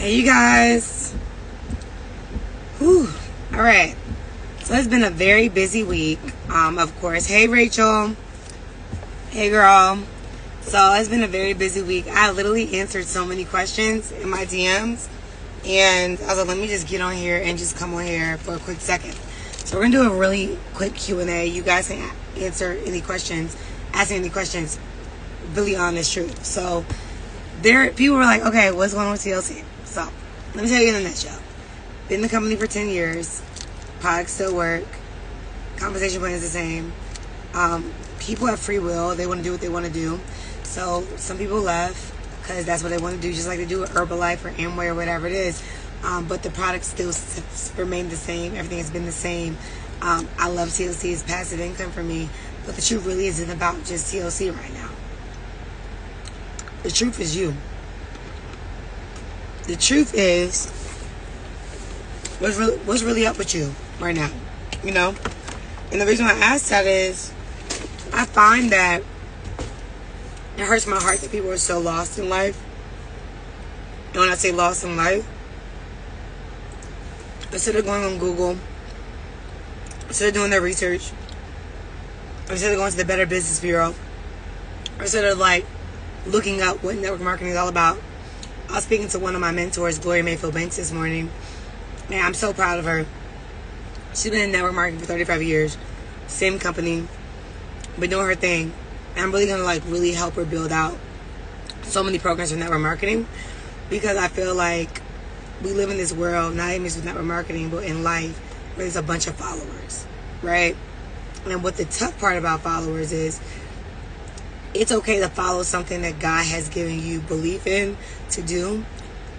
Hey, you guys. Whew. All right. So it's been a very busy week. Of course. Hey, Rachel. Hey, girl. So it's been a very busy week. I literally answered so many questions in my DMs. And I was like, let me just get on here and just come on here for a quick second. So we're going to do a really quick Q&A. You guys can answer any questions, ask me any questions. Really honest truth. So people were like, okay, what's going on with TLC? So let me tell you in a nutshell. Been in the company for 10 years. Products still work. Compensation plan is the same. People have free will. They want to do what they want to do. So some people left because that's what they want to do, just like they do at Herbalife or Amway or whatever it is. But the products still remain the same. Everything has been the same. I love TLC. It's passive income for me. But the truth really isn't about just TLC right now. The truth is you. The truth is what's really up with you right now, you know? And the reason why I ask that is I find that it hurts my heart that people are so lost in life. And when I say lost in life, instead of going on Google, instead of doing their research, instead of going to the Better Business Bureau, instead of like looking up what network marketing is all about. I was speaking to one of my mentors, Gloria Mayfield Banks, this morning. Man, I'm so proud of her. She's been in network marketing for 35 years. Same company. Been doing her thing. And I'm really going to really help her build out so many programs for network marketing. Because I feel like we live in this world, not even just with network marketing, but in life, where there's a bunch of followers. Right? And what the tough part about followers is, it's okay to follow something that God has given you belief in to do.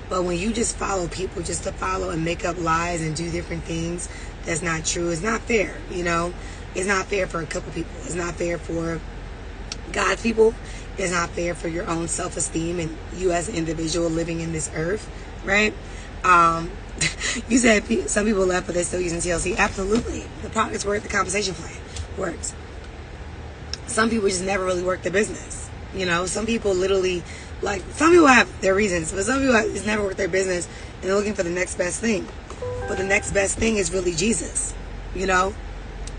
But when you just follow people just to follow and make up lies and do different things that's not true, it's not fair, you know? It's not fair for a couple people. It's not fair for God's people. It's not fair for your own self-esteem and you as an individual living in this earth, right? You said some people left, but they're still using TLC. Absolutely. The products work. The compensation plan works. Some people just never really work their business. You know, some people literally, some people have their reasons, but some people just never work their business and they're looking for the next best thing. But the next best thing is really Jesus. You know,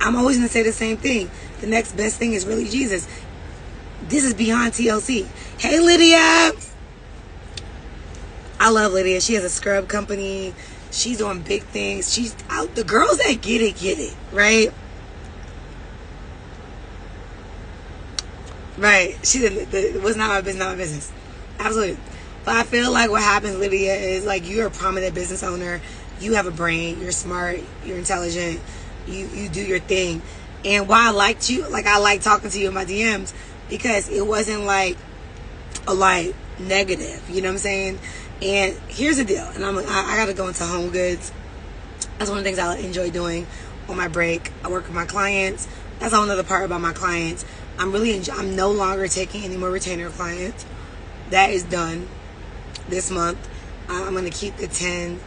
I'm always going to say the same thing. The next best thing is really Jesus. This is beyond TLC. Hey, Lydia. I love Lydia. She has a scrub company. She's doing big things. She's out. The girls that get it, right? Right. She didn't. It was not my business. Absolutely. But I feel like what happens, Lydia, is you're a prominent business owner. You have a brain. You're smart. You're intelligent. You do your thing. And why I liked you, I like talking to you in my DMs, because it wasn't a negative. You know what I'm saying? And here's the deal. And I got to go into home goods. That's one of the things I enjoy doing on my break. I work with my clients. That's all another part about my clients. I'm no longer taking any more retainer clients. That is done this month. I'm going to keep the 10.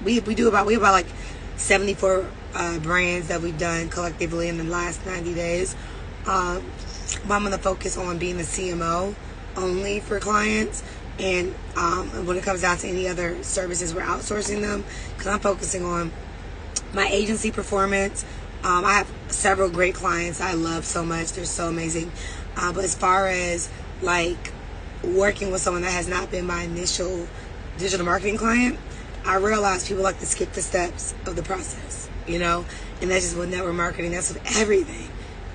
We have about 74 brands that we've done collectively in the last 90 days. But I'm going to focus on being the CMO only for clients. And when it comes down to any other services, we're outsourcing them, because I'm focusing on my agency performance. I have several great clients I love so much. They're so amazing. But as far as working with someone that has not been my initial digital marketing client, I realize people like to skip the steps of the process, you know? And that's just with network marketing. That's with everything.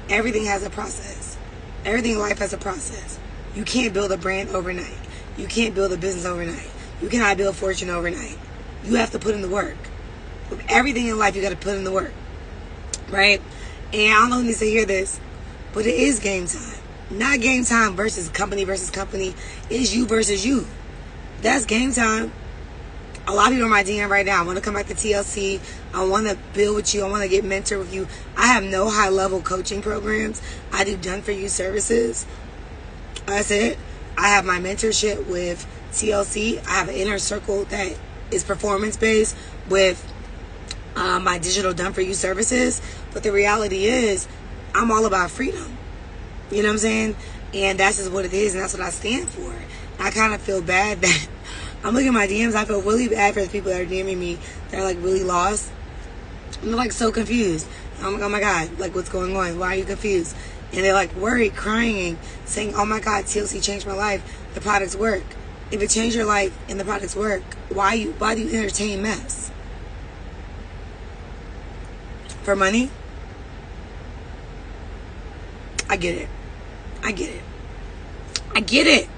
Everything has a process. Everything in life has a process. You can't build a brand overnight. You can't build a business overnight. You cannot build fortune overnight. You have to put in the work. With everything in life, you got to put in the work. Right? And I don't know who needs to hear this, but it is game time. Not game time versus company. It's you versus you. That's game time. A lot of people are my DM right now. I want to come back to TLC. I want to build with you. I want to get mentored with you. I have no high-level coaching programs. I do done-for-you services. That's it. I have my mentorship with TLC. I have an inner circle that is performance-based with my digital done-for-you services. But the reality is, I'm all about freedom. You know what I'm saying? And that's just what it is, and that's what I stand for. I kind of feel bad that I'm looking at my DMs. I feel really bad for the people that are DMing me. They're like really lost. I'm like so confused. I'm like, oh my God, like what's going on? Why are you confused? And they're like worried, crying, saying, oh my God, TLC changed my life. The products work. If it changed your life and the products work, why do you entertain mess? For money? I get it. I get it. I get it.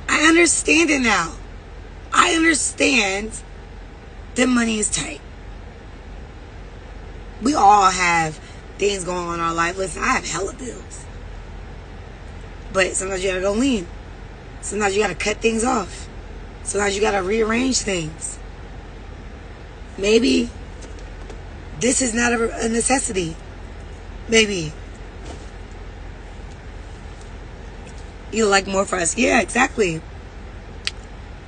I understand it now. I understand that money is tight. We all have things going on in our life. Listen, I have hella bills. But sometimes you gotta go lean. Sometimes you gotta cut things off. Sometimes you gotta rearrange things. Maybe this is not a necessity. Maybe. You like more for us. Yeah, exactly.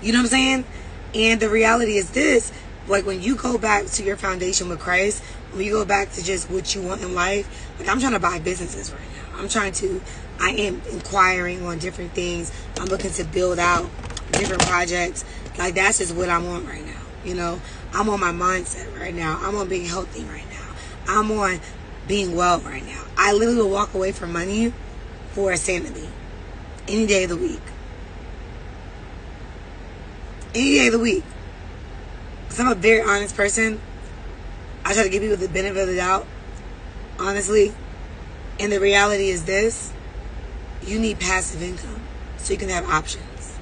You know what I'm saying? And the reality is this. Like when you go back to your foundation with Christ, when you go back to just what you want in life, like I'm trying to buy businesses right now. I am inquiring on different things. I'm looking to build out different projects. Like that's just what I'm on right now. You know, I'm on my mindset right now. I'm on being healthy right now. I'm on being well right now. I literally will walk away from money for sanity any day of the week. Any day of the week. Because I'm a very honest person. I try to give people the benefit of the doubt. Honestly. And the reality is this. You need passive income so you can have options.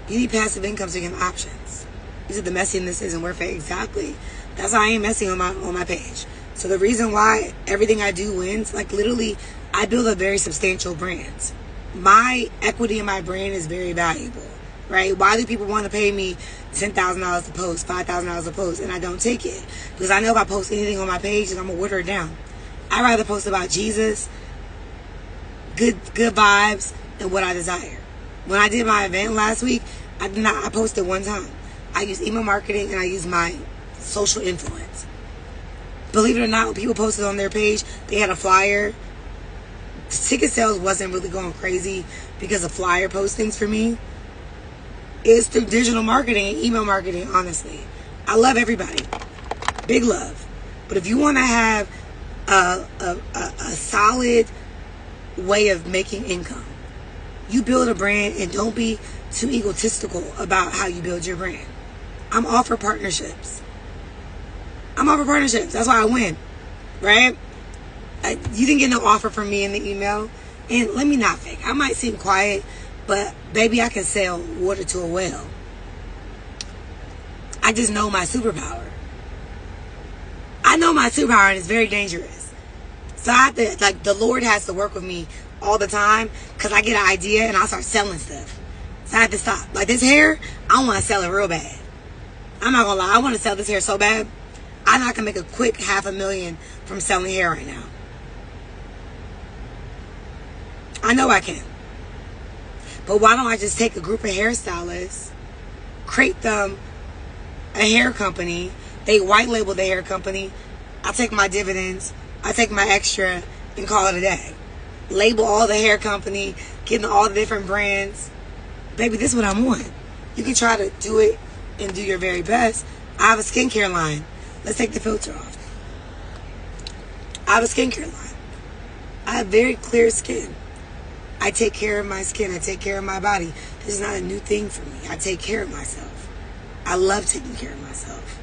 You need passive income so you can have options. You said the messiness isn't worth it. Exactly. That's why I ain't messing on my page. So the reason why everything I do wins, like literally, I build a very substantial brand. My equity in my brand is very valuable, right? Why do people want to pay me $10,000 to post, $5,000 to post, and I don't take it? Because I know if I post anything on my page, I'm going to water it down. I'd rather post about Jesus, good vibes, and what I desire. When I did my event last week, I posted one time. I used email marketing and I used my social influence. Believe it or not, when people posted on their page, they had a flyer. Ticket sales wasn't really going crazy because of flyer postings for me. It's through digital marketing and email marketing, honestly. I love everybody. Big love. But if you want to have a solid way of making income, you build a brand and don't be too egotistical about how you build your brand. I'm all for partnerships. That's why I win, right? You didn't get no offer from me in the email. And let me not fake. I might seem quiet, but baby, I can sell water to a well. I just know my superpower. I know my superpower, and it's very dangerous. So I have to, like, the Lord has to work with me all the time because I get an idea and I start selling stuff. So I have to stop. Like this hair, I want to sell it real bad. I'm not gonna lie, I want to sell this hair so bad. I'm not gonna make a quick $500,000 from selling hair right now. I know I can. But why don't I just take a group of hairstylists, create them a hair company, they white label the hair company, I take my dividends, I take my extra, and call it a day. Label all the hair company, getting all the different brands. Baby, this is what I'm on. You can try to do it and do your very best. I have a skincare line. Let's take the filter off. I have a skincare line. I have very clear skin. I take care of my skin. I take care of my body. This is not a new thing for me. I take care of myself. I love taking care of myself.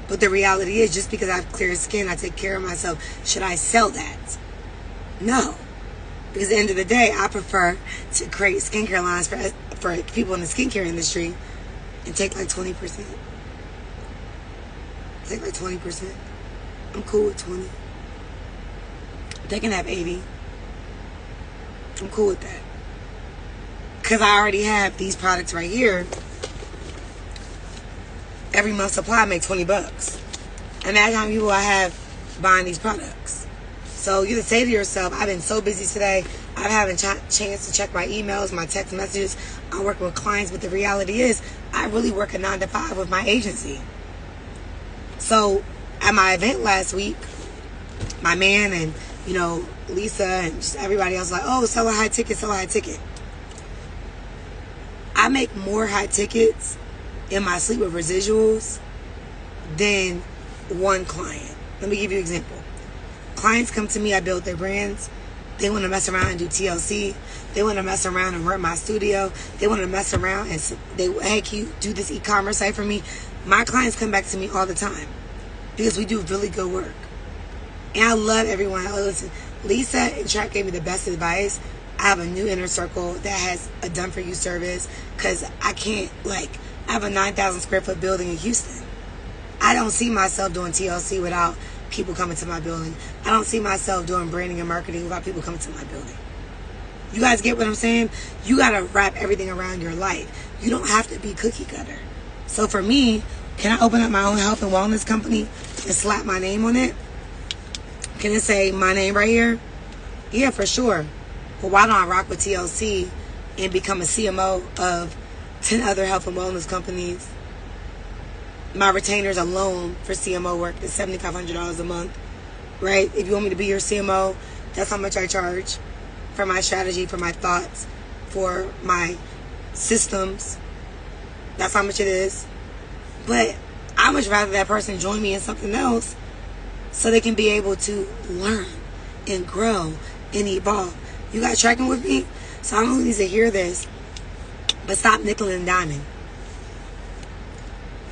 But the reality is, just because I have clear skin, I take care of myself. Should I sell that? No. Because at the end of the day, I prefer to create skincare lines for people in the skincare industry and take like 20%. Take like 20%. I'm cool with 20. They can have 80. I'm cool with that. Because I already have these products right here. Every month supply I make $20. Imagine how many people I have buying these products. So you can say to yourself, I've been so busy today. I haven't chance to check my emails, my text messages. I'm working with clients, but the reality is I really work a 9 to 5 with my agency. So at my event last week, my man and, Lisa and just everybody else was like, oh, sell a high ticket, sell a high ticket. I make more high tickets in my sleep with residuals than one client. Let me give you an example. Clients come to me, I build their brands. They want to mess around and do TLC. They want to mess around and rent my studio. They want to mess around and hey, can you do this e-commerce site for me? My clients come back to me all the time because we do really good work. And I love everyone. Listen, Lisa and Track gave me the best advice. I have a new inner circle that has a done for you service because I can't, I have a 9,000 square foot building in Houston. I don't see myself doing TLC without people coming to my building. I don't see myself doing branding and marketing without people coming to my building. You guys get what I'm saying? You got to wrap everything around your life. You don't have to be cookie cutter. So for me, can I open up my own health and wellness company and slap my name on it? Can it say my name right here? Yeah, for sure. But why don't I rock with TLC and become a CMO of 10 other health and wellness companies? My retainers alone for CMO work is $7,500 a month, right? If you want me to be your CMO, that's how much I charge for my strategy, for my thoughts, for my systems. That's how much it is. But I much rather that person join me in something else so they can be able to learn and grow and evolve. You guys tracking with me? So I don't know who needs to hear this, but stop nickel and diming.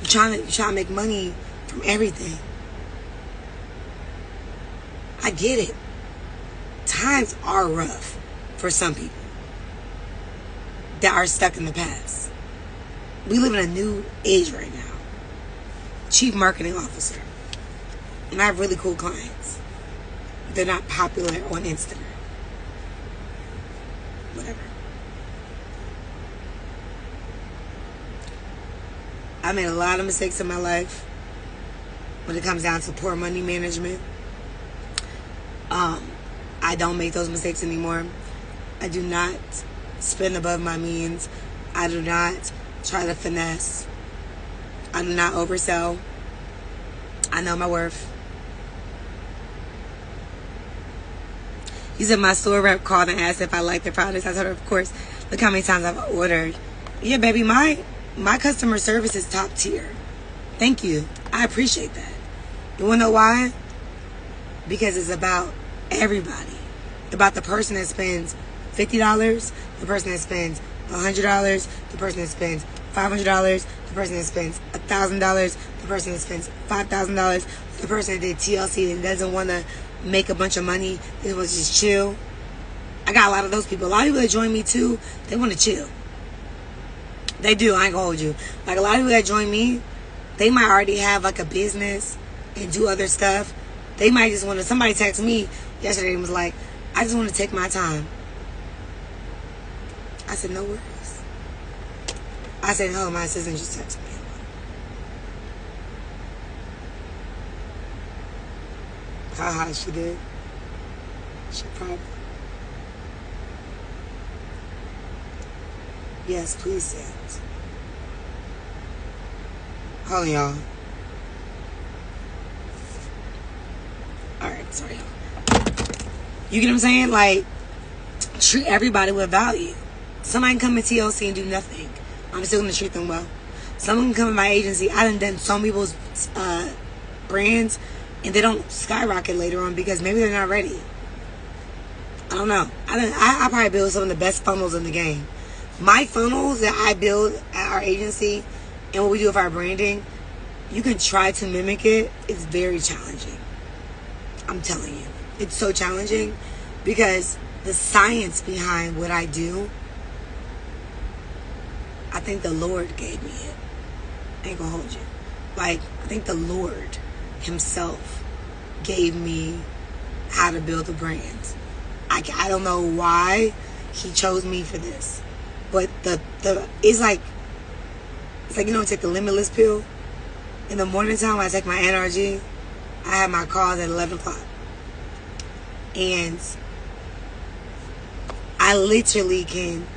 You're trying to make money from everything. I get it. Times are rough for some people that are stuck in the past. We live in a new age right now. Chief marketing officer. And I have really cool clients. They're not popular on Instagram. Whatever. I made a lot of mistakes in my life when it comes down to poor money management. I don't make those mistakes anymore. I do not spend above my means. I do not try to finesse. I do not oversell. I know my worth. You said my store rep called and asked if I liked the products. I told her, of course. Look how many times I've ordered. Yeah, baby, my customer service is top tier. Thank you. I appreciate that. You want to know why? Because it's about everybody. About the person that spends $50, the person that spends $100, the person that spends $500, the person that spends $1,000, the person that spends $5,000, the person that did TLC and doesn't want to make a bunch of money, they want to just chill. I got a lot of those people. A lot of people that join me too, they want to chill. They do, I ain't gonna hold you. Like a lot of people that join me, they might already have like a business and do other stuff. They might just want to, somebody texted me yesterday and was like, I just want to take my time. I said, no worries. I said, oh, my assistant just texted me. Haha, she did. She probably. Yes, please send. Hold on, y'all. Alright, sorry, y'all. You get what I'm saying? Like, treat everybody with value. Somebody can come in TLC and do nothing. I'm still going to treat them well. Someone can come in my agency. I done some people's brands, and they don't skyrocket later on because maybe they're not ready. I don't know. I probably build some of the best funnels in the game. My funnels that I build at our agency and what we do with our branding, you can try to mimic it. It's very challenging. I'm telling you. It's so challenging because the science behind what I do, I think the Lord gave me it. I ain't gonna hold you. Like, I think the Lord himself gave me how to build a brand. I don't know why he chose me for this. But it's like you know, take the limitless pill. In the morning time when I take my NRG, I have my calls at 11 o'clock. And I literally can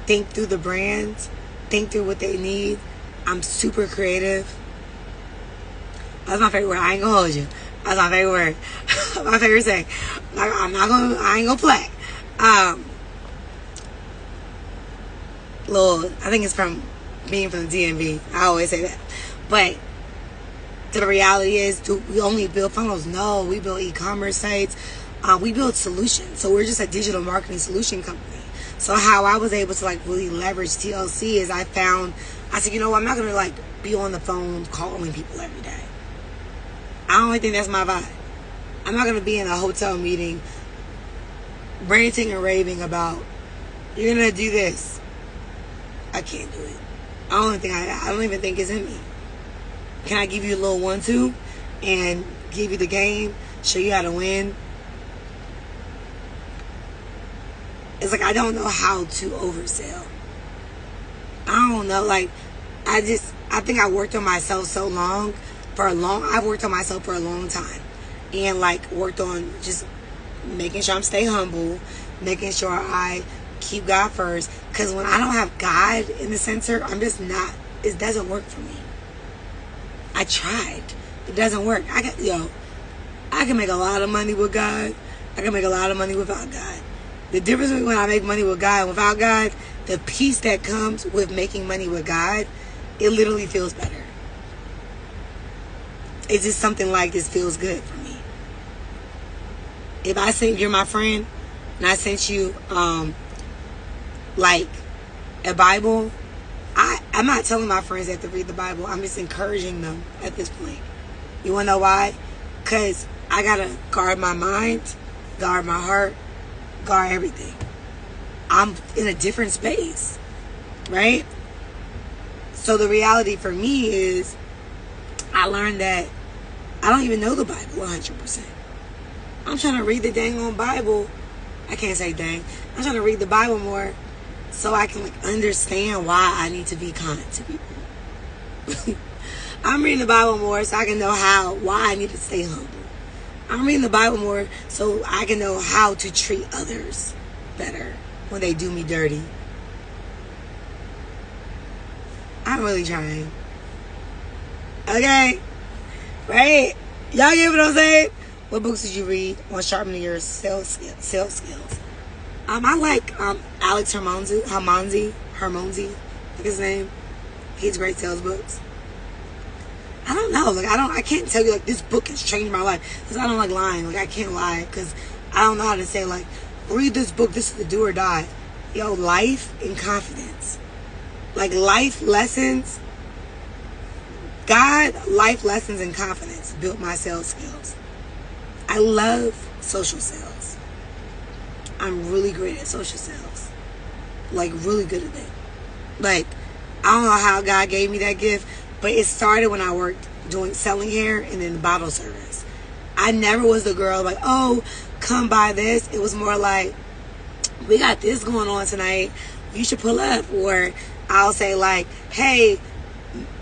think through the brands, think through what they need. I'm super creative. That's my favorite word. I ain't gonna hold you. That's my favorite word. My favorite saying. I ain't gonna play. Lord, I think it's from being from the DMV. I always say that. But the reality is, do we only build funnels? No, we build e-commerce sites. We build solutions. So we're just a digital marketing solution company. So how I was able to like really leverage TLC is I said, you know what, I'm not going to like be on the phone calling people every day. I don't think that's my vibe. I'm not going to be in a hotel meeting ranting and raving about, you're going to do this. I can't do it. I don't even think it's in me. Can I give you a little 1-2 and give you the game, show you how to win? It's like I don't know how to oversell. I don't know. Like I think I worked on myself I've worked on myself for a long time, and like worked on just making sure I'm stay humble, making sure I keep God first. Because when I don't have God in the center, I'm just not. It doesn't work for me. I tried. It doesn't work. I can make a lot of money with God. I can make a lot of money without God. The difference between when I make money with God and without God, the peace that comes with making money with God, it literally feels better. It's just something like this feels good for me. If I sent you're my friend, and I sent you like a Bible, I'm not telling my friends they have to read the Bible. I'm just encouraging them at this point. You want to know why? Because I got to guard my mind, guard my heart, guard everything. I'm in a different space, right? So the reality for me is I learned that I don't even know the Bible 100%. I'm trying to read the dang on Bible. I can't say dang. I'm trying to read the Bible more so I can like understand why I need to be kind to people. I'm reading the Bible more so I can know why I need to stay humble. I'm reading the Bible more so I can know how to treat others better when they do me dirty. I'm really trying. Okay? Right? Y'all get what I'm saying? What books did you read on sharpening your sales skills? I like Alex Hermonzi, I think his name. He has great sales books. I don't know. Like I can't tell you like this book has changed my life because I don't like lying. Like I can't lie because I don't know how to say like read this book. This is the do or die. Yo, life and confidence, like life lessons. Life lessons and confidence built my sales skills. I love social sales. I'm really great at social sales. Like really good at it. Like I don't know how God gave me that gift. But it started when I worked selling hair and then bottle service. I never was the girl like, oh, come buy this. It was more like, we got this going on tonight. You should pull up. Or I'll say like, hey,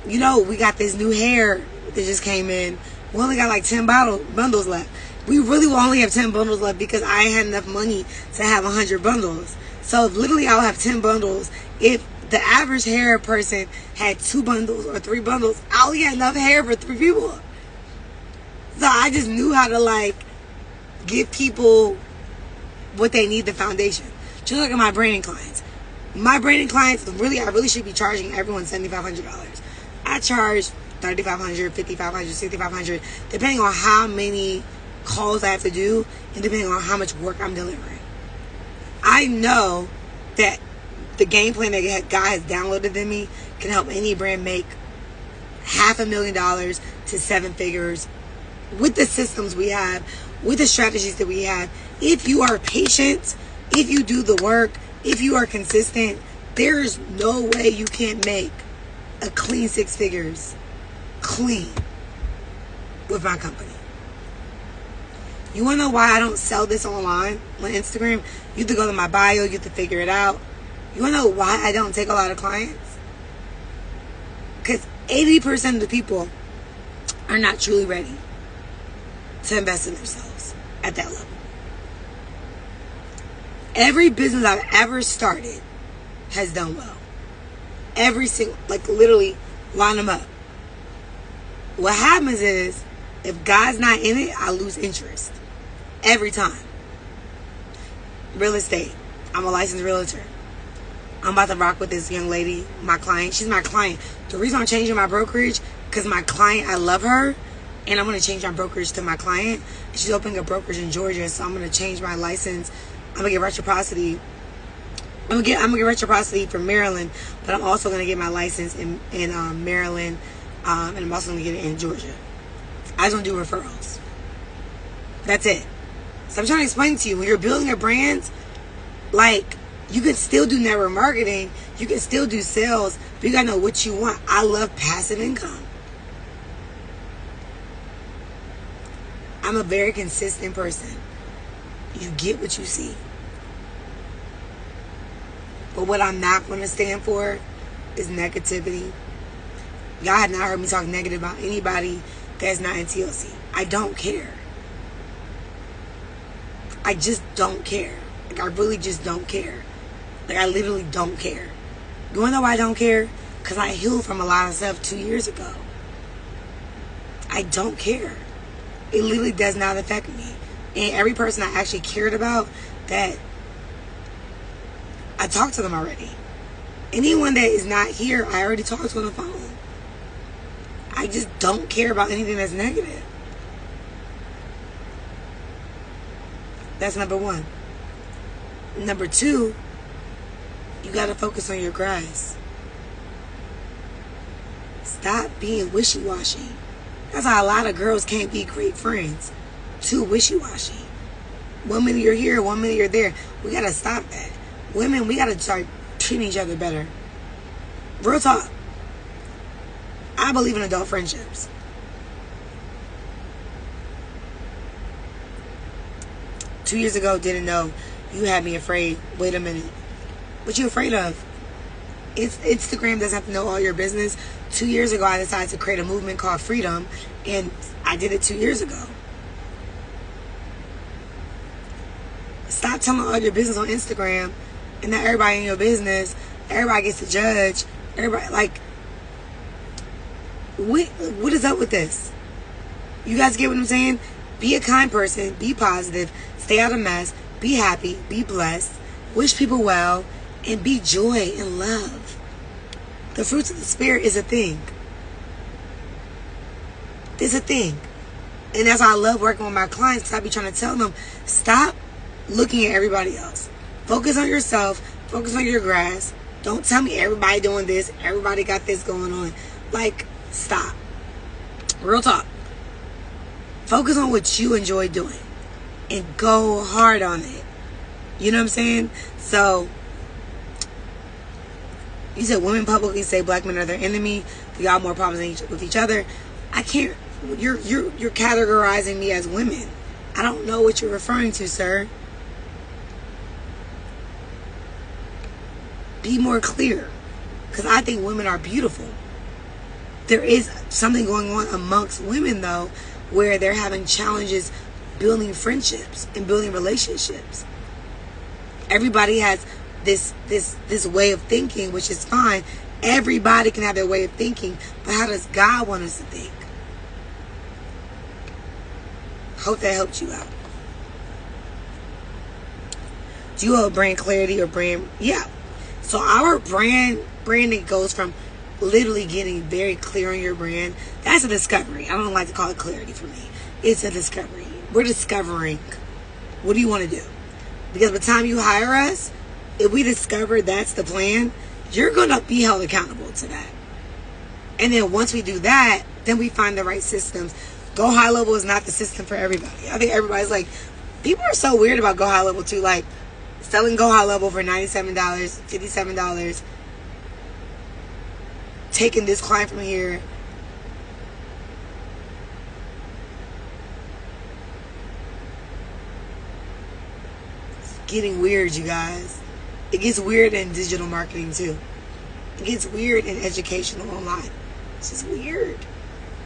you know, we got this new hair that just came in. We only got like 10 bundles left. We really will only have 10 bundles left because I ain't had enough money to have 100 bundles. So literally I'll have 10 bundles. If the average hair person had 2 bundles or 3 bundles, I only had enough hair for 3 people. So I just knew how to like give people what they need, the foundation. Just look at my branding clients. My branding clients, I really should be charging everyone $7,500. I charge $3,500, $5,500, $6,500, depending on how many calls I have to do and depending on how much work I'm delivering. I know that the game plan that God has downloaded in me can help any brand make $500,000 to 7 figures with the systems we have, with the strategies that we have. If you are patient, if you do the work, if you are consistent, there's no way you can't make a clean 6 figures clean with my company. You want to know why I don't sell this online on Instagram? You have to go to my bio, you have to figure it out. You want to know why I don't take a lot of clients? Because 80% of the people are not truly ready to invest in themselves at that level. Every business I've ever started has done well. Every single, like literally line them up. What happens is, if God's not in it, I lose interest. Every time. Real estate. I'm a licensed realtor. I'm about to rock with this young lady, my client. She's my client. The reason I'm changing my brokerage, because my client, I love her, and I'm going to change my brokerage to my client. She's opening a brokerage in Georgia, so I'm going to change my license. I'm going to get reciprocity. I'm gonna get reciprocity for Maryland, but I'm also going to get my license in Maryland, and I'm also going to get it in Georgia. I just don't do referrals. That's it. So I'm trying to explain to you, when you're building a brand, like, you can still do network marketing, you can still do sales, but you gotta know what you want. I love passive income. I'm a very consistent person. You get what you see. But what I'm not going to stand for is negativity. Y'all have not heard me talk negative about anybody that's not in TLC. I don't care. I just don't care. Like, I really just don't care. Like, I literally don't care. You wanna know why I don't care? Because I healed from a lot of stuff 2 years ago. I don't care. It literally does not affect me. And every person I actually cared about, that I talked to them already. Anyone that is not here, I already talked to on the phone. I just don't care about anything that's negative. That's number one. Number two, you got to focus on your grass. Stop being wishy-washy. That's how a lot of girls can't be great friends. Too wishy-washy. 1 minute you're here, 1 minute you're there. We got to stop that. Women, we got to start treating each other better. Real talk. I believe in adult friendships. Two years ago, didn't know. You had me afraid. Wait a minute. What you afraid of? Instagram doesn't have to know all your business. 2 years ago, I decided to create a movement called Freedom, and I did it 2 years ago. Stop telling all your business on Instagram, and not everybody in your business. Everybody gets to judge. Everybody, like, what is up with this? You guys get what I'm saying? Be a kind person. Be positive. Stay out of mess. Be happy. Be blessed. Wish people well. And be joy and love. The fruits of the Spirit is a thing. It's a thing. And that's why I love working with my clients, because I be trying to tell them, stop looking at everybody else. Focus on yourself. Focus on your grass. Don't tell me everybody doing this. Everybody got this going on. Like, stop. Real talk. Focus on what you enjoy doing. And go hard on it. You know what I'm saying? So, you said women publicly say black men are their enemy. We got more problems with each other. I can't. You're categorizing me as women. I don't know what you're referring to, sir. Be more clear. Because I think women are beautiful. There is something going on amongst women, though, where they're having challenges building friendships and building relationships. Everybody has this way of thinking, which is fine. Everybody can have their way of thinking, but how does God want us to think? Hope that helped you out. Do you have brand clarity or brand? Yeah. So our branding goes from literally getting very clear on your brand. That's a discovery. I don't like to call it clarity for me. It's a discovery. We're discovering. What do you want to do? Because by the time you hire us, if we discover that's the plan, you're going to be held accountable to that. And then once we do that, then we find the right systems. Go High Level is not the system for everybody. I think everybody's like, people are so weird about Go High Level too. Like, selling Go High Level for $97, $57, taking this client from here. It's getting weird, you guys. It gets weird in digital marketing too. It gets weird in educational online. It's just weird.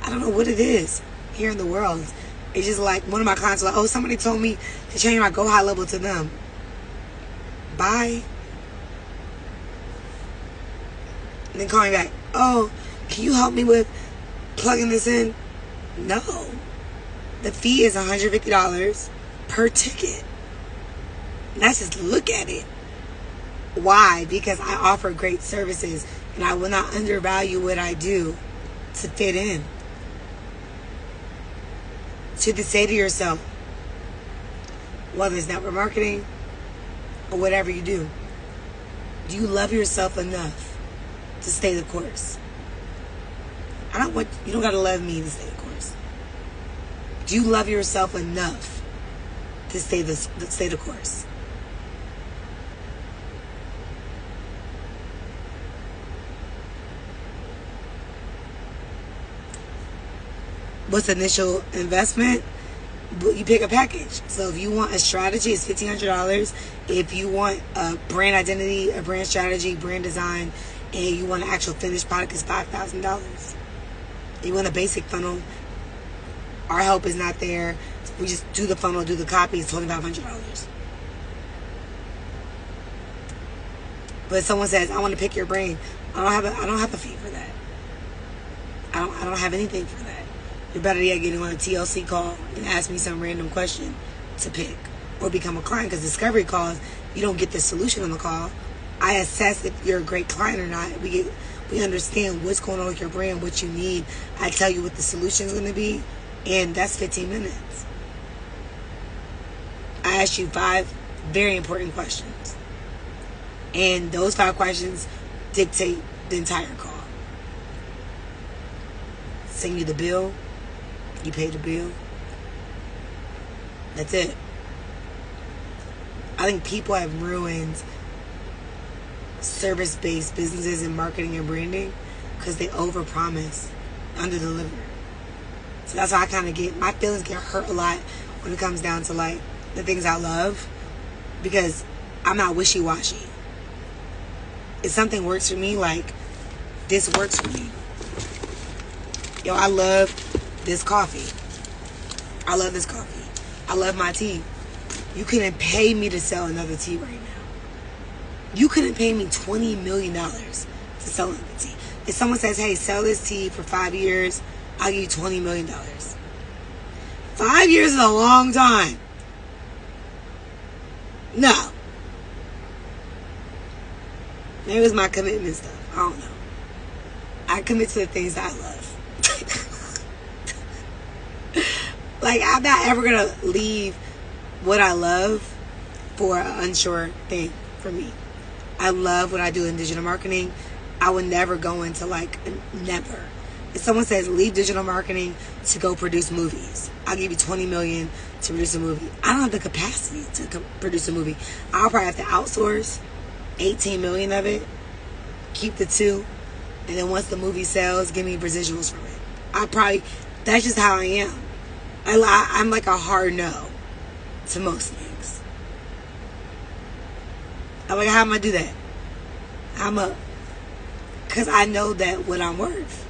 I don't know what it is here in the world. It's just like, one of my clients was like, oh, somebody told me to change my Go High Level to them. Bye. And then call me back. Oh, can you help me with plugging this in? No. The fee is $150 per ticket. And that's just look at it. Why? Because I offer great services and I will not undervalue what I do to fit in. To say to yourself, whether it's network marketing or whatever you do you love yourself enough to stay the course? You don't gotta love me to stay the course. Do you love yourself enough to stay the course? What's the initial investment? You pick a package. So if you want a strategy, it's $1,500. If you want a brand identity, a brand strategy, brand design, and you want an actual finished product, it's $5,000. You want a basic funnel, our help is not there. We just do the funnel, do the copy, it's $2,500. But if someone says, I want to pick your brain, I don't have a fee for that. I don't have anything for that. You're better yet getting on a TLC call and ask me some random question to pick or become a client. Because discovery calls, you don't get the solution on the call. I assess if you're a great client or not. We understand what's going on with your brand, what you need. I tell you what the solution is going to be, and that's 15 minutes. I ask you 5 very important questions, and those 5 questions dictate the entire call. Send you the bill. You pay the bill. That's it. I think people have ruined service-based businesses in marketing and branding because they overpromise, underdeliver. So that's why my feelings get hurt a lot when it comes down to like the things I love, because I'm not wishy-washy. If something works for me, like this works for me. Yo, I love this coffee. I love this coffee. I love my tea. You couldn't pay me to sell another tea right now. You couldn't pay me $20 million to sell another tea. If someone says, hey, sell this tea for 5 years, I'll give you $20 million. 5 years is a long time. No. Maybe it was my commitment stuff. I don't know. I commit to the things that I love. Like, I'm not ever going to leave what I love for an unsure thing for me. I love what I do in digital marketing. I would never go into, never. If someone says, leave digital marketing to go produce movies, I'll give you $20 million to produce a movie. I don't have the capacity to produce a movie. I'll probably have to outsource $18 million of it, keep the 2, and then once the movie sells, give me residuals from it. That's just how I am. I'm like a hard no to most things. I'm like, how am I do that? Because I know that what I'm worth.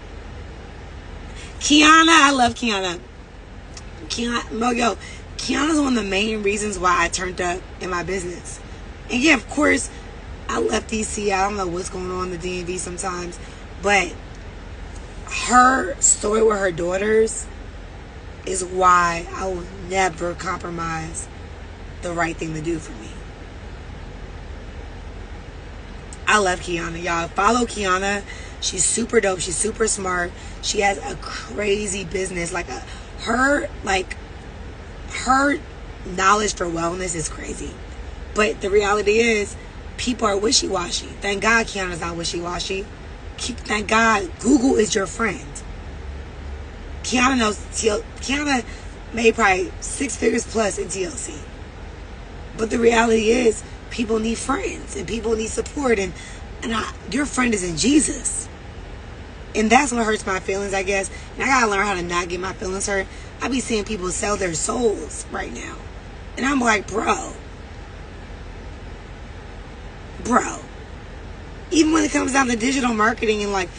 Kiana, I love Kiana. Kiana's one of the main reasons why I turned up in my business. And yeah, of course, I left DC. I don't know what's going on in the DMV sometimes. But her story with her daughters is why I will never compromise the right thing to do for me. I love Kiana, y'all. Follow Kiana. She's super dope. She's super smart. She has a crazy business. Her knowledge for wellness is crazy. But the reality is, people are wishy-washy. Thank God Kiana's not wishy-washy. Thank God Google is your friend. Kiana made probably 6 figures plus in TLC. But the reality is, people need friends and people need support, and your friend is in Jesus. And that's what hurts my feelings, I guess. And I gotta learn how to not get my feelings hurt. I be seeing people sell their souls right now. And I'm like, bro. Even when it comes down to digital marketing and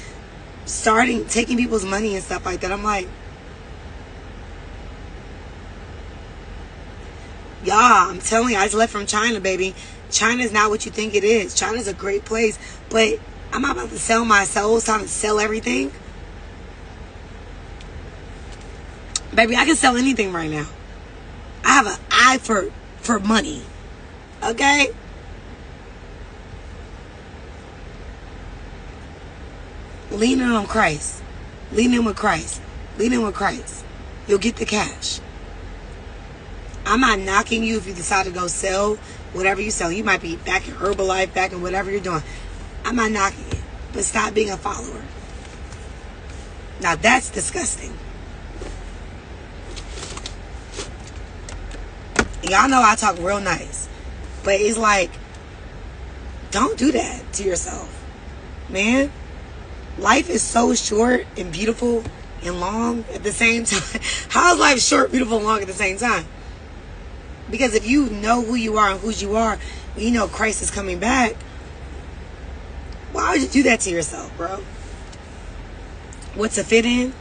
taking people's money and stuff like that, I'm like, y'all, I'm telling you, I just left from China, baby. China's not what you think it is. China's a great place, but I'm not about to sell my soul. It's time to sell everything. Baby, I can sell anything right now. I have an eye for money. Okay? Lean in on Christ. Lean in with Christ. Lean in with Christ. You'll get the cash. I'm not knocking you if you decide to go sell whatever you sell. You might be back in Herbalife, back in whatever you're doing. I'm not knocking it. But stop being a follower. Now that's disgusting. Y'all know I talk real nice. But it's like, don't do that to yourself. Man, life is so short and beautiful and long at the same time. How is life short, beautiful, and long at the same time? Because if you know who you are and whose you are, you know Christ is coming back, why would you do that to yourself, bro? What's a fit in?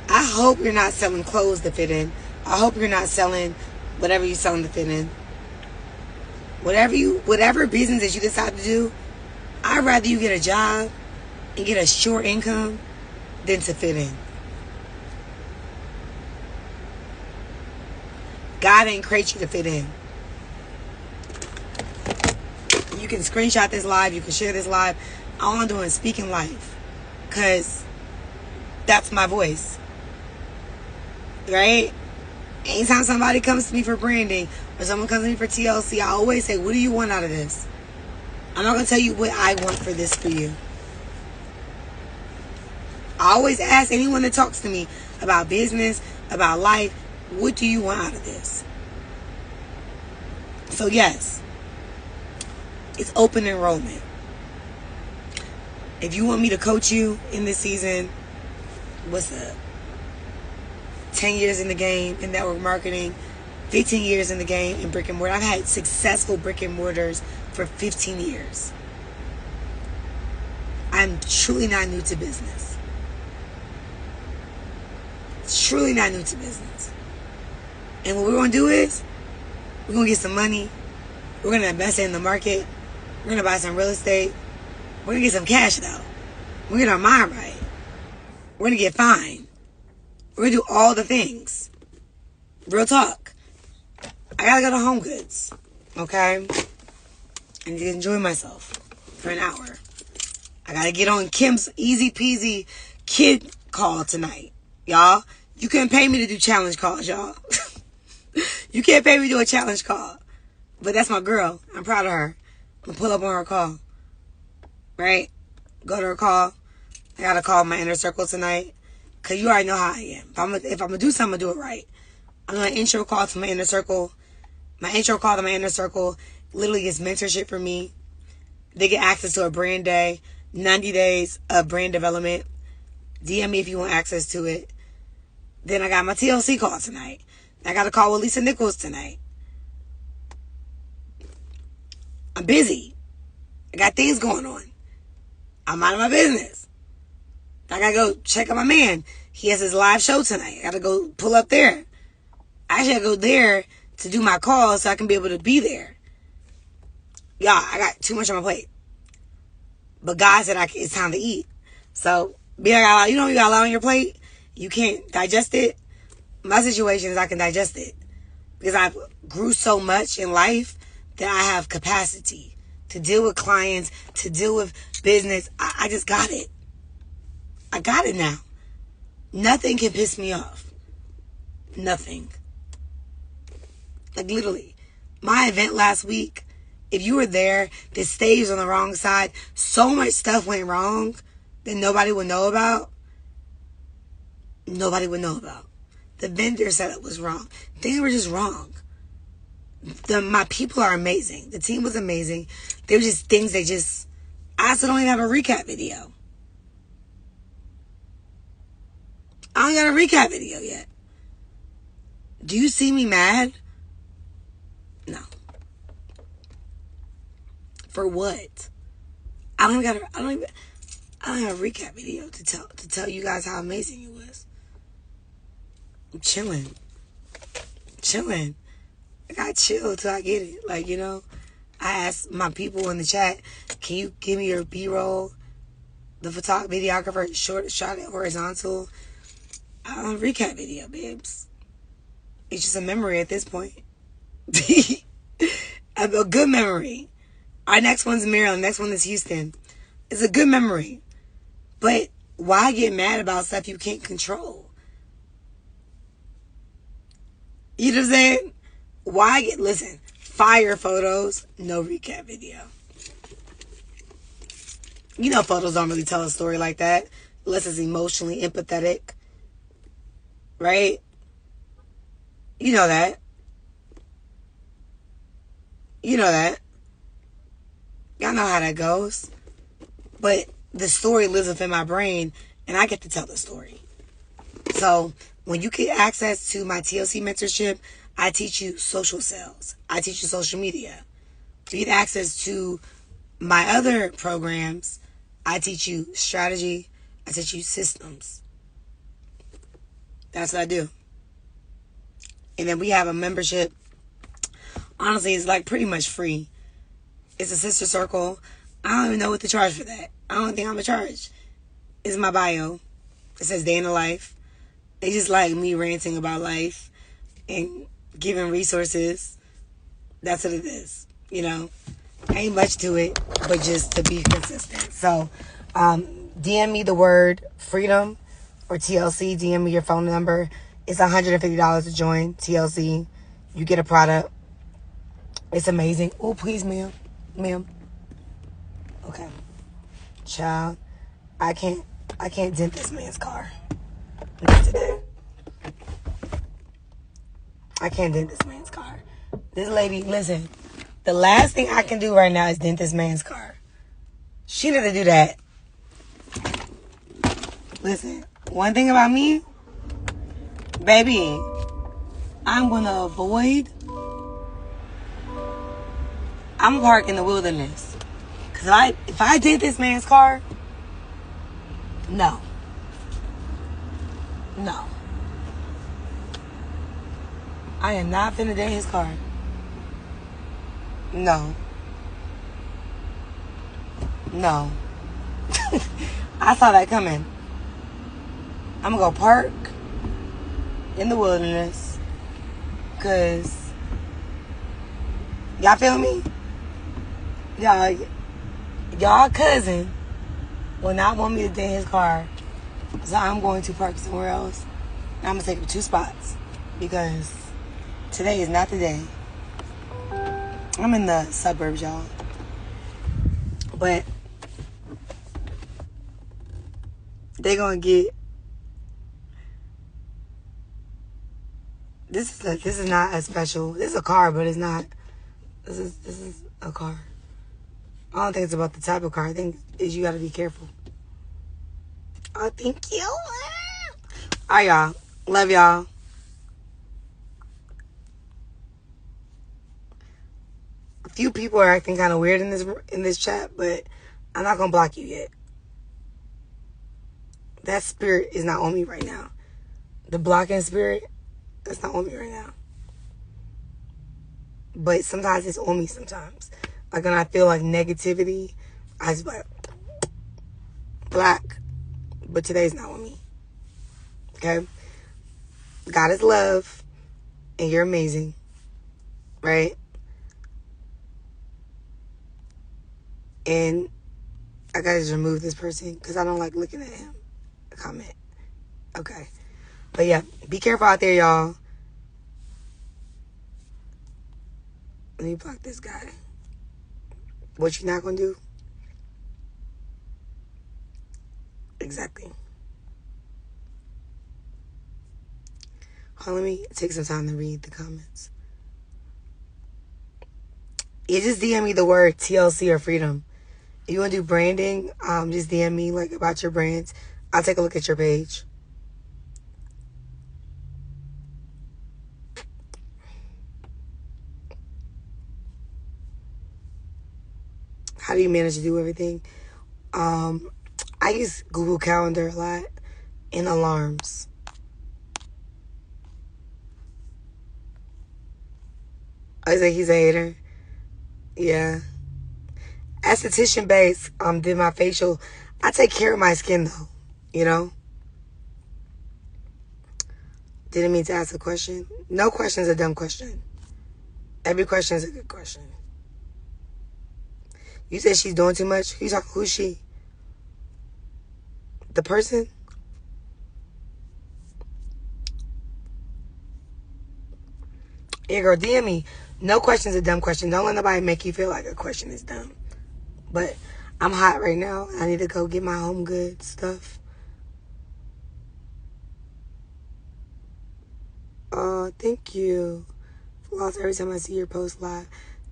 I hope you're not selling clothes to fit in. I hope you're not selling whatever you're selling to fit in. Whatever business that you decide to do, I'd rather you get a job and get a short income than to fit in. God ain't create you to fit in. You can screenshot this live. You can share this live. All I'm doing is speaking life. Because that's my voice. Right? Anytime somebody comes to me for branding or someone comes to me for TLC, I always say, what do you want out of this? I'm not going to tell you what I want for this for you. I always ask anyone that talks to me about business, about life, what do you want out of this? So yes, it's open enrollment. If you want me to coach you in this season, what's up? 10 years in the game in network marketing, 15 years in the game in brick and mortar. I've had successful brick and mortars for 15 years. I'm truly not new to business. Truly not new to business. And what we're going to do is, we're going to get some money. We're going to invest it in the market. We're going to buy some real estate. We're going to get some cash, though. We're going to get our mind right. We're going to get fine. We're going to do all the things. Real talk. I got to go to Home Goods. Okay? I need to enjoy myself for an hour. I got to get on Kim's easy peasy kid call tonight. Y'all, you couldn't pay me to do challenge calls, y'all. You can't pay me to do a challenge call. But that's my girl. I'm proud of her. I'm going to pull up on her call. Right? Go to her call. I got to call my inner circle tonight. Because you already know how I am. If I'm going to do something, I'm going to do it right. I'm doing an intro call to my inner circle. My intro call to my inner circle literally is mentorship for me. They get access to a brand day. 90 days of brand development. DM me if you want access to it. Then I got my TLC call tonight. I got a call with Lisa Nichols tonight. I'm busy. I got things going on. I'm out of my business. I gotta go check on my man. He has his live show tonight. I gotta go pull up there. I should go there to do my call so I can be able to be there. Y'all, I got too much on my plate. But God said it's time to eat. So, you know you got a lot on your plate? You can't digest it? My situation is I can digest it. Because I grew so much in life that I have capacity to deal with clients, to deal with business. I just got it. I got it now. Nothing can piss me off. Nothing. Like literally. My event last week, if you were there, the stage was on the wrong side. So much stuff went wrong that nobody would know about. Nobody would know about. The vendor setup was wrong. Things were just wrong. My people are amazing. The team was amazing. There were just things I still don't even have a recap video. I don't got a recap video yet. Do you see me mad? No. For what? I don't have a recap video to tell you guys how amazing it was. I'm chilling. I gotta chill till I get it. Like, I asked my people in the chat, can you give me your B-roll? The videographer shot it horizontal. Recap video, babes. It's just a memory at this point. A good memory. Our next one's Maryland. Next one is Houston. It's a good memory. But why get mad about stuff you can't control? You know what I'm saying? Listen, fire photos, no recap video. You know photos don't really tell a story like that unless it's emotionally empathetic. Right? You know that. You know that. Y'all know how that goes. But the story lives within my brain, and I get to tell the story. So when you get access to my TLC mentorship, I teach you social sales. I teach you social media. You get access to my other programs. I teach you strategy. I teach you systems. That's what I do. And then we have a membership. Honestly, it's like pretty much free. It's a sister circle. I don't even know what to charge for that. I don't think I'm going to charge. It's my bio. It says day in the life. It's just like me ranting about life and giving resources. That's what it is. You know, ain't much to it, but just to be consistent. So, DM me the word freedom or TLC. DM me your phone number. It's $150 to join TLC. You get a product. It's amazing. Oh, please, ma'am. Ma'am. Okay. Child, I can't dent this man's car. Not today. I can't dent this man's car. This lady, listen, the last thing I can do right now is dent this man's car. She need to do that. Listen, one thing about me, baby, I'm gonna avoid. I'm gonna park in the wilderness. Cause if I dent this man's car, no. No. I am not finna dent his car. No. No. I saw that coming. I'm gonna go park in the wilderness. Cause y'all feel me? Y'all cousin will not want me to dent his car. So I'm going to park somewhere else. And I'm gonna take up 2 spots. Because today is not the day. I'm in the suburbs, y'all. But they gonna get. This is not a special. This is a car, but it's not. This is a car. I don't think it's about the type of car. I think is you gotta be careful. Oh, thank you. All right, y'all. Love y'all. A few people are acting kind of weird in this chat, but I'm not gonna block you yet. That spirit is not on me right now. The blocking spirit, that's not on me right now. But sometimes it's on me sometimes. Like when I feel like negativity, I just like black. But today's not on me. Okay? God is love. And you're amazing. Right? And I gotta just remove this person because I don't like looking at him. Comment. Okay. But yeah, be careful out there, y'all. Let me block this guy. What you not gonna do? Exactly. Hold on, let me take some time to read the comments. You just DM me the word TLC or freedom. If you want to do branding, just DM me like about your brands. I'll take a look at your page. How do you manage to do everything? I use Google Calendar a lot and alarms. I was like, he's a hater. Yeah. Esthetician base, did my facial. I take care of my skin though, you know? Didn't mean to ask a question. No question is a dumb question. Every question is a good question. You said she's doing too much? Who's she? The person? Yeah, girl, DM me. No question's a dumb question. Don't let nobody make you feel like a question is dumb. But I'm hot right now. I need to go get my home goods stuff. Oh, thank you. Floss every time I see your post live.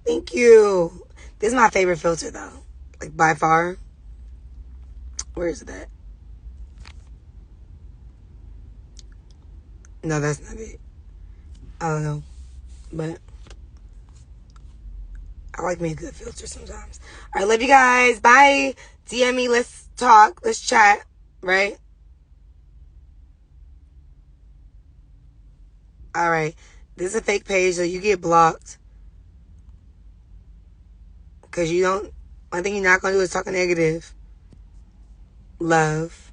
Thank you. This is my favorite filter though. Like by far. Where is that? No, that's not it. I don't know. But I like me a good filter sometimes. Alright, love you guys. Bye. DM me. Let's talk. Let's chat. Right? Alright. This is a fake page, so you get blocked. Because you don't. One thing you're not going to do is talk negative. Love.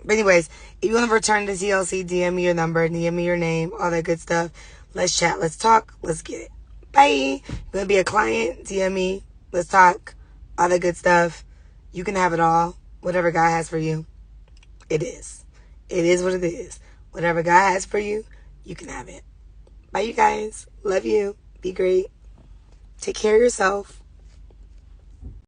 But anyways, if you want to return to TLC, DM me your number, DM me your name, all that good stuff. Let's chat. Let's talk. Let's get it. Bye. You want to be a client? DM me. Let's talk. All that good stuff. You can have it all. Whatever God has for you. It is. It is what it is. Whatever God has for you, you can have it. Bye, you guys. Love you. Be great. Take care of yourself.